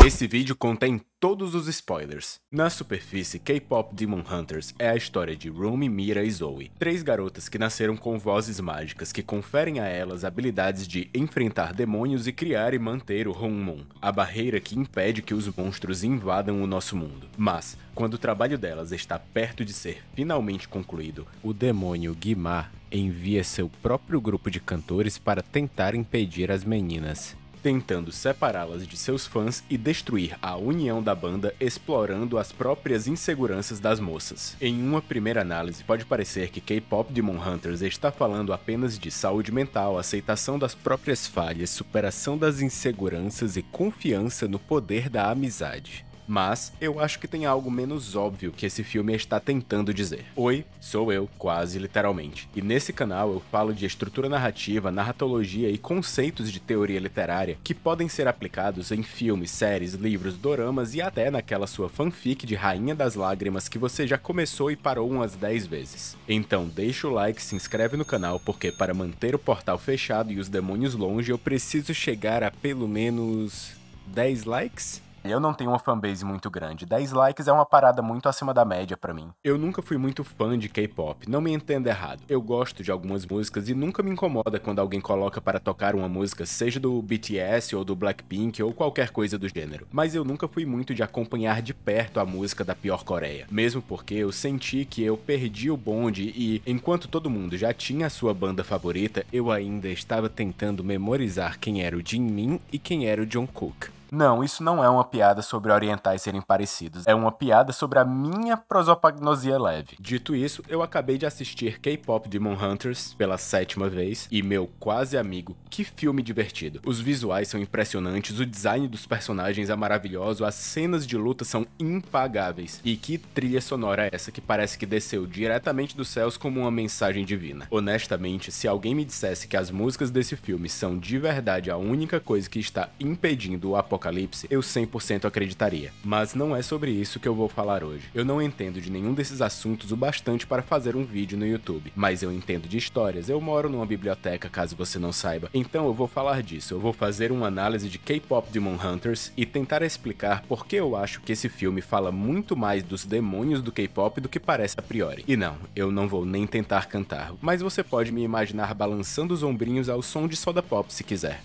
Esse vídeo contém todos os spoilers. Na superfície, K-Pop Demon Hunters é a história de Rumi, Mira e Zoe, 3 garotas que nasceram com vozes mágicas que conferem a elas habilidades de enfrentar demônios e criar e manter o Honmon, a barreira que impede que os monstros invadam o nosso mundo. Mas, quando o trabalho delas está perto de ser finalmente concluído, o demônio Guimar envia seu próprio grupo de cantores para tentar impedir as meninas, tentando separá-las de seus fãs e destruir a união da banda, explorando as próprias inseguranças das moças. Em uma primeira análise, pode parecer que K-Pop Demon Hunters está falando apenas de saúde mental, aceitação das próprias falhas, superação das inseguranças e confiança no poder da amizade. Mas eu acho que tem algo menos óbvio que esse filme está tentando dizer. Oi, sou eu, quase literalmente. E nesse canal eu falo de estrutura narrativa, narratologia e conceitos de teoria literária que podem ser aplicados em filmes, séries, livros, doramas e até naquela sua fanfic de Rainha das Lágrimas que você já começou e parou umas 10 vezes. Então deixa o like, se inscreve no canal, porque para manter o portal fechado e os demônios longe eu preciso chegar a pelo menos 10 likes? Eu não tenho uma fanbase muito grande, 10 likes é uma parada muito acima da média pra mim. Eu nunca fui muito fã de K-pop, não me entenda errado. Eu gosto de algumas músicas e nunca me incomoda quando alguém coloca para tocar uma música, seja do BTS ou do Blackpink ou qualquer coisa do gênero. Mas eu nunca fui muito de acompanhar de perto a música da pior Coreia. Mesmo porque eu senti que eu perdi o bonde e, enquanto todo mundo já tinha a sua banda favorita, eu ainda estava tentando memorizar quem era o Jimin e quem era o Jungkook. Não, isso não é uma piada sobre orientais serem parecidos, é uma piada sobre a minha prosopagnosia leve. Dito isso, eu acabei de assistir K-Pop Demon Hunters pela 7ª vez, e meu quase amigo, que filme divertido. Os visuais são impressionantes, o design dos personagens é maravilhoso, as cenas de luta são impagáveis. E que trilha sonora é essa que parece que desceu diretamente dos céus como uma mensagem divina. Honestamente, se alguém me dissesse que as músicas desse filme são de verdade a única coisa que está impedindo o apocalipse, eu 100% acreditaria. Mas não é sobre isso que eu vou falar hoje. Eu não entendo de nenhum desses assuntos o bastante para fazer um vídeo no YouTube, mas eu entendo de histórias, eu moro numa biblioteca, caso você não saiba, então eu vou falar disso. Eu vou fazer uma análise de K-Pop Demon Hunters e tentar explicar por que eu acho que esse filme fala muito mais dos demônios do K-pop do que parece a priori. E não, eu não vou nem tentar cantar, mas você pode me imaginar balançando os ombrinhos ao som de Soda Pop se quiser.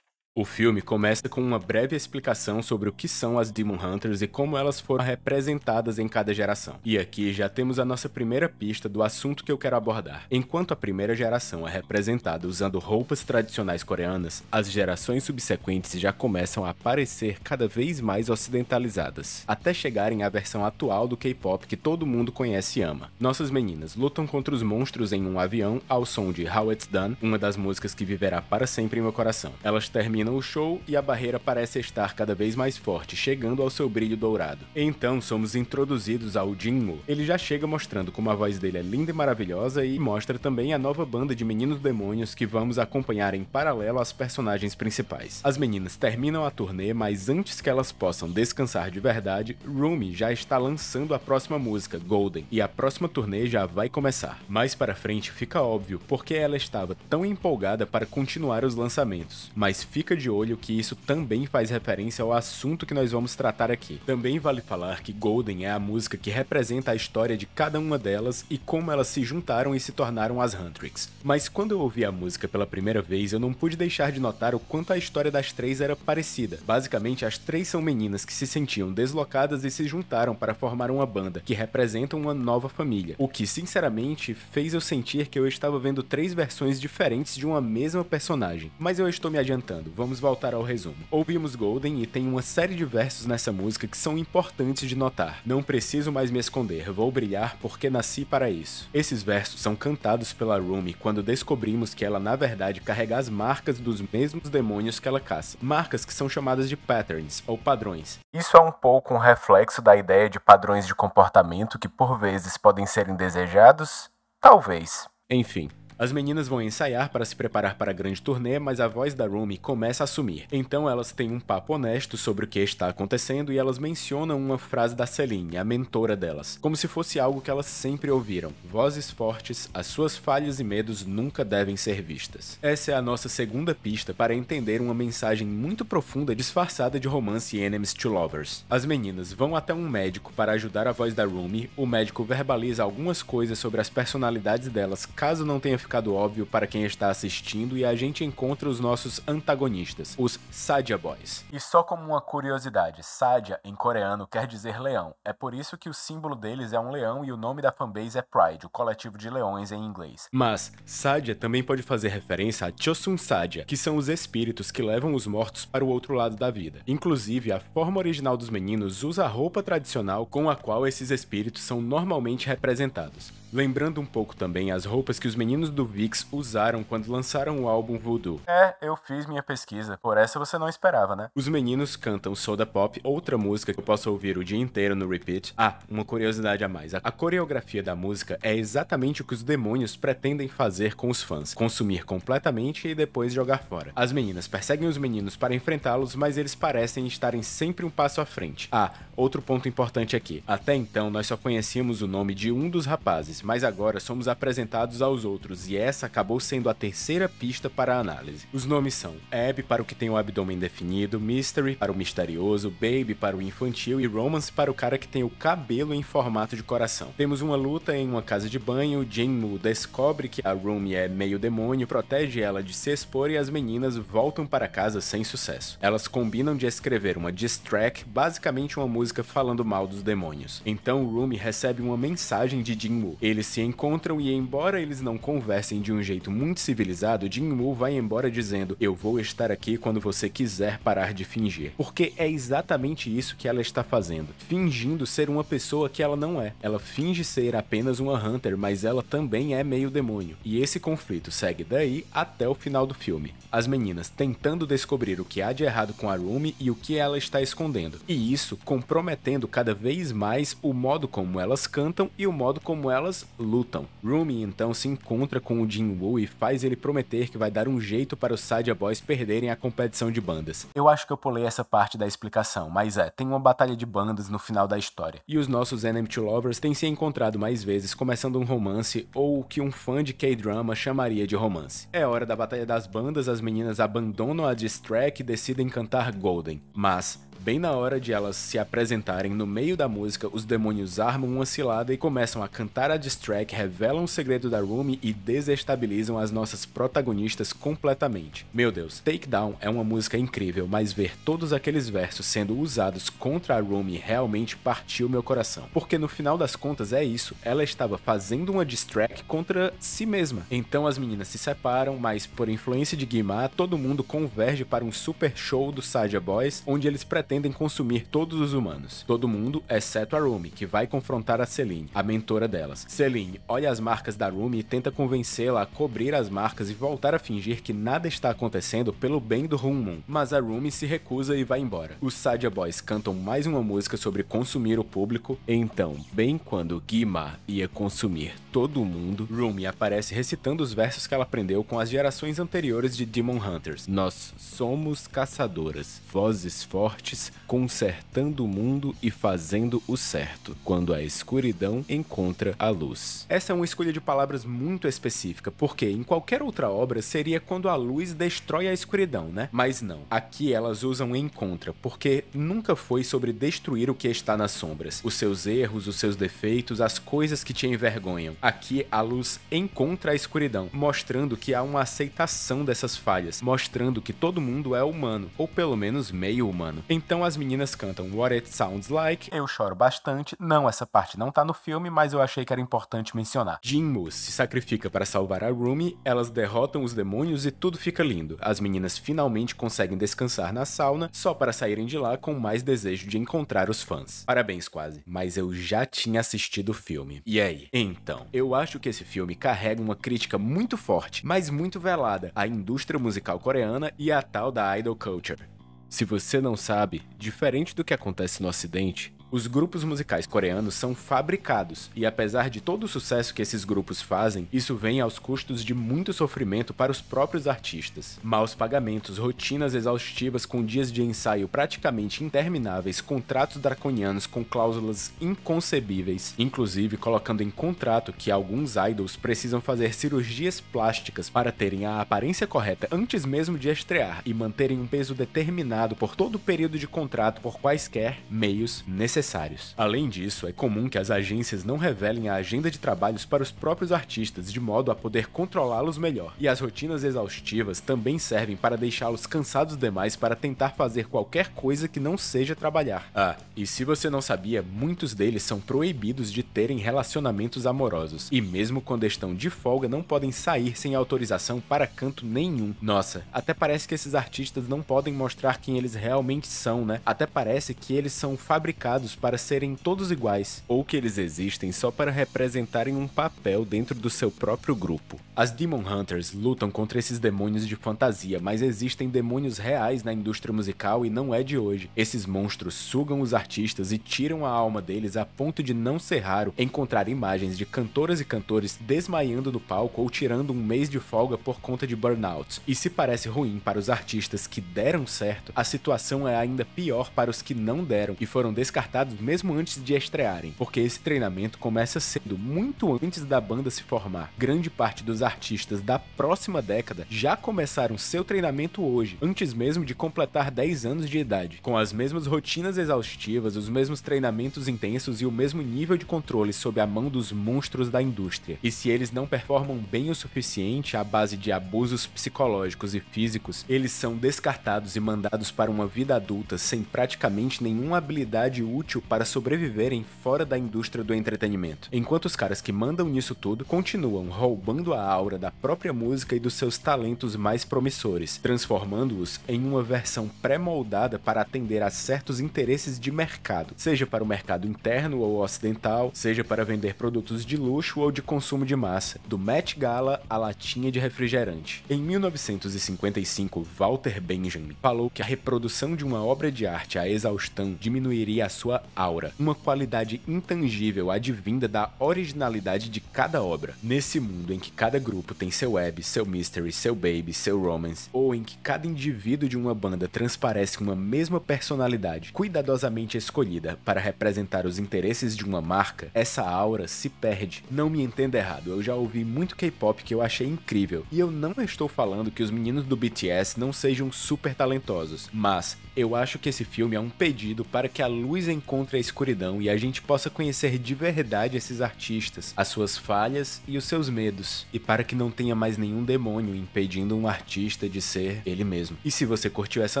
O filme começa com uma breve explicação sobre o que são as Demon Hunters e como elas foram representadas em cada geração. E aqui já temos a nossa primeira pista do assunto que eu quero abordar. Enquanto a primeira geração é representada usando roupas tradicionais coreanas, as gerações subsequentes já começam a parecer cada vez mais ocidentalizadas, até chegarem à versão atual do K-pop que todo mundo conhece e ama. Nossas meninas lutam contra os monstros em um avião ao som de How It's Done, uma das músicas que viverá para sempre em meu coração. Elas terminam o show e a barreira parece estar cada vez mais forte, chegando ao seu brilho dourado. Então somos introduzidos ao Jinwoo. Ele já chega mostrando como a voz dele é linda e maravilhosa e mostra também a nova banda de meninos demônios que vamos acompanhar em paralelo às personagens principais. As meninas terminam a turnê, mas antes que elas possam descansar de verdade, Rumi já está lançando a próxima música, Golden, e a próxima turnê já vai começar. Mais para frente fica óbvio porque ela estava tão empolgada para continuar os lançamentos, mas fica de olho que isso também faz referência ao assunto que nós vamos tratar aqui. Também vale falar que Golden é a música que representa a história de cada uma delas e como elas se juntaram e se tornaram as Huntrix. Mas quando eu ouvi a música pela primeira vez, eu não pude deixar de notar o quanto a história das três era parecida. Basicamente, as três são meninas que se sentiam deslocadas e se juntaram para formar uma banda, que representa uma nova família. O que, sinceramente, fez eu sentir que eu estava vendo 3 versões diferentes de uma mesma personagem. Mas eu estou me adiantando, vamos voltar ao resumo. Ouvimos Golden e tem uma série de versos nessa música que são importantes de notar. Não preciso mais me esconder, vou brilhar porque nasci para isso. Esses versos são cantados pela Rumi quando descobrimos que ela na verdade carrega as marcas dos mesmos demônios que ela caça. Marcas que são chamadas de patterns, ou padrões. Isso é um pouco um reflexo da ideia de padrões de comportamento que por vezes podem ser indesejados? Talvez. Enfim. As meninas vão ensaiar para se preparar para a grande turnê, mas a voz da Rumi começa a sumir. Então elas têm um papo honesto sobre o que está acontecendo e elas mencionam uma frase da Celine, a mentora delas, como se fosse algo que elas sempre ouviram. Vozes fortes, as suas falhas e medos nunca devem ser vistas. Essa é a nossa segunda pista para entender uma mensagem muito profunda disfarçada de romance e enemies to lovers. As meninas vão até um médico para ajudar a voz da Rumi, o médico verbaliza algumas coisas sobre as personalidades delas, caso não tenha ficado óbvio para quem está assistindo, e a gente encontra os nossos antagonistas, os Sadia Boys. E só como uma curiosidade, Sadia em coreano quer dizer leão, é por isso que o símbolo deles é um leão e o nome da fanbase é Pride, o coletivo de leões em inglês. Mas Sadia também pode fazer referência a Chosun Sadia, que são os espíritos que levam os mortos para o outro lado da vida. Inclusive, a forma original dos meninos usa a roupa tradicional com a qual esses espíritos são normalmente representados. Lembrando um pouco também as roupas que os meninos do VIXX usaram quando lançaram o álbum Voodoo. Eu fiz minha pesquisa, por essa você não esperava, né? Os meninos cantam Soda Pop, outra música que eu posso ouvir o dia inteiro no repeat. Uma curiosidade a mais, a coreografia da música é exatamente o que os demônios pretendem fazer com os fãs, consumir completamente e depois jogar fora. As meninas perseguem os meninos para enfrentá-los, mas eles parecem estarem sempre um passo à frente. Outro ponto importante aqui, até então nós só conhecíamos o nome de um dos rapazes, mas agora somos apresentados aos outros, e essa acabou sendo a terceira pista para a análise. Os nomes são Abby para o que tem o abdômen definido, Mystery para o misterioso, Baby para o infantil e Romance para o cara que tem o cabelo em formato de coração. Temos uma luta em uma casa de banho, Jinwoo descobre que a Rumi é meio demônio, protege ela de se expor e as meninas voltam para casa sem sucesso. Elas combinam de escrever uma diss track, basicamente uma música falando mal dos demônios. Então Rumi recebe uma mensagem de Jinwoo. Eles se encontram e, embora eles não conversem de um jeito muito civilizado, Jinwoo vai embora dizendo: "Eu vou estar aqui quando você quiser parar de fingir." Porque é exatamente isso que ela está fazendo, fingindo ser uma pessoa que ela não é. Ela finge ser apenas uma Hunter, mas ela também é meio demônio. E esse conflito segue daí até o final do filme. As meninas tentando descobrir o que há de errado com a Rumi e o que ela está escondendo. E isso comprometendo cada vez mais o modo como elas cantam e o modo como elas lutam. Rumi então se encontra com o Jinwoo e faz ele prometer que vai dar um jeito para os Sadia Boys perderem a competição de bandas. Eu acho que eu pulei essa parte da explicação, mas tem uma batalha de bandas no final da história. E os nossos Enemy to Lovers têm se encontrado mais vezes, começando um romance ou o que um fã de K-drama chamaria de romance. É hora da batalha das bandas, as meninas abandonam a diss track e decidem cantar Golden. Mas bem na hora de elas se apresentarem no meio da música, os demônios armam uma cilada e começam a cantar a diss track, revelam o segredo da Rumi e desestabilizam as nossas protagonistas completamente. Meu Deus, Takedown é uma música incrível, mas ver todos aqueles versos sendo usados contra a Rumi realmente partiu meu coração. Porque no final das contas é isso, ela estava fazendo uma diss track contra si mesma. Então as meninas se separam, mas por influência de Guimá, todo mundo converge para um super show dos Sadia Boys, onde eles pretendem consumir todos os humanos. Todo mundo, exceto a Rumi, que vai confrontar a Celine, a mentora delas. Celine olha as marcas da Rumi e tenta convencê-la a cobrir as marcas e voltar a fingir que nada está acontecendo pelo bem do Hunmoon, mas a Rumi se recusa e vai embora. Os Sadia Boys cantam mais uma música sobre consumir o público, então, bem quando Guimá ia consumir todo mundo, Rumi aparece recitando os versos que ela aprendeu com as gerações anteriores de Demon Hunters. Nós somos caçadoras, vozes fortes, consertando o mundo e fazendo o certo, quando a escuridão encontra a luz. Essa é uma escolha de palavras muito específica, porque em qualquer outra obra seria quando a luz destrói a escuridão, né? Mas não. Aqui elas usam encontra, porque nunca foi sobre destruir o que está nas sombras. Os seus erros, os seus defeitos, as coisas que te envergonham. Aqui a luz encontra a escuridão, mostrando que há uma aceitação dessas falhas, mostrando que todo mundo é humano, ou pelo menos meio humano. Então as meninas cantam What It Sounds Like, eu choro bastante, não, essa parte não tá no filme, mas eu achei que era importante mencionar. Jinwoo se sacrifica para salvar a Rumi, elas derrotam os demônios e tudo fica lindo. As meninas finalmente conseguem descansar na sauna, só para saírem de lá com mais desejo de encontrar os fãs. Parabéns, quase, mas eu já tinha assistido o filme. E aí? Então, eu acho que esse filme carrega uma crítica muito forte, mas muito velada, à indústria musical coreana e à tal da idol culture. Se você não sabe, diferente do que acontece no ocidente, Os grupos musicais coreanos são fabricados, e apesar de todo o sucesso que esses grupos fazem, isso vem aos custos de muito sofrimento para os próprios artistas. Maus pagamentos, rotinas exaustivas com dias de ensaio praticamente intermináveis, contratos draconianos com cláusulas inconcebíveis, inclusive colocando em contrato que alguns idols precisam fazer cirurgias plásticas para terem a aparência correta antes mesmo de estrear e manterem um peso determinado por todo o período de contrato por quaisquer meios necessários. Além disso, é comum que as agências não revelem a agenda de trabalhos para os próprios artistas de modo a poder controlá-los melhor. E as rotinas exaustivas também servem para deixá-los cansados demais para tentar fazer qualquer coisa que não seja trabalhar. Ah, e se você não sabia, muitos deles são proibidos de terem relacionamentos amorosos. E mesmo quando estão de folga, não podem sair sem autorização para canto nenhum. Nossa, até parece que esses artistas não podem mostrar quem eles realmente são, né? Até parece que eles são fabricados para serem todos iguais, ou que eles existem só para representarem um papel dentro do seu próprio grupo. As Demon Hunters lutam contra esses demônios de fantasia, mas existem demônios reais na indústria musical e não é de hoje. Esses monstros sugam os artistas e tiram a alma deles a ponto de não ser raro encontrar imagens de cantoras e cantores desmaiando no palco ou tirando um mês de folga por conta de burnout. E se parece ruim para os artistas que deram certo, a situação é ainda pior para os que não deram e foram descartados mesmo antes de estrearem, porque esse treinamento começa cedo, muito antes da banda se formar. Grande parte dos artistas da próxima década já começaram seu treinamento hoje, antes mesmo de completar 10 anos de idade, com as mesmas rotinas exaustivas, os mesmos treinamentos intensos e o mesmo nível de controle sob a mão dos monstros da indústria. E se eles não performam bem o suficiente à base de abusos psicológicos e físicos, eles são descartados e mandados para uma vida adulta sem praticamente nenhuma habilidade útil para sobreviverem fora da indústria do entretenimento. Enquanto os caras que mandam nisso tudo continuam roubando a aura da própria música e dos seus talentos mais promissores, transformando-os em uma versão pré-moldada para atender a certos interesses de mercado, seja para o mercado interno ou ocidental, seja para vender produtos de luxo ou de consumo de massa, do Met Gala à latinha de refrigerante. Em 1955, Walter Benjamin falou que a reprodução de uma obra de arte à exaustão diminuiria a sua aura, uma qualidade intangível advinda da originalidade de cada obra. Nesse mundo em que cada grupo tem seu web, seu mystery, seu baby, seu romance, ou em que cada indivíduo de uma banda transparece uma mesma personalidade cuidadosamente escolhida para representar os interesses de uma marca, essa aura se perde. Não me entenda errado, eu já ouvi muito K-pop que eu achei incrível, e eu não estou falando que os meninos do BTS não sejam super talentosos, mas eu acho que esse filme é um pedido para que a luz encontre a escuridão e a gente possa conhecer de verdade esses artistas, as suas falhas e os seus medos, e para que não tenha mais nenhum demônio impedindo um artista de ser ele mesmo. E se você curtiu essa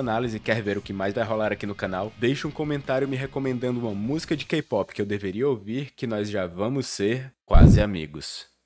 análise e quer ver o que mais vai rolar aqui no canal, deixa um comentário me recomendando uma música de K-pop que eu deveria ouvir, que nós já vamos ser quase amigos.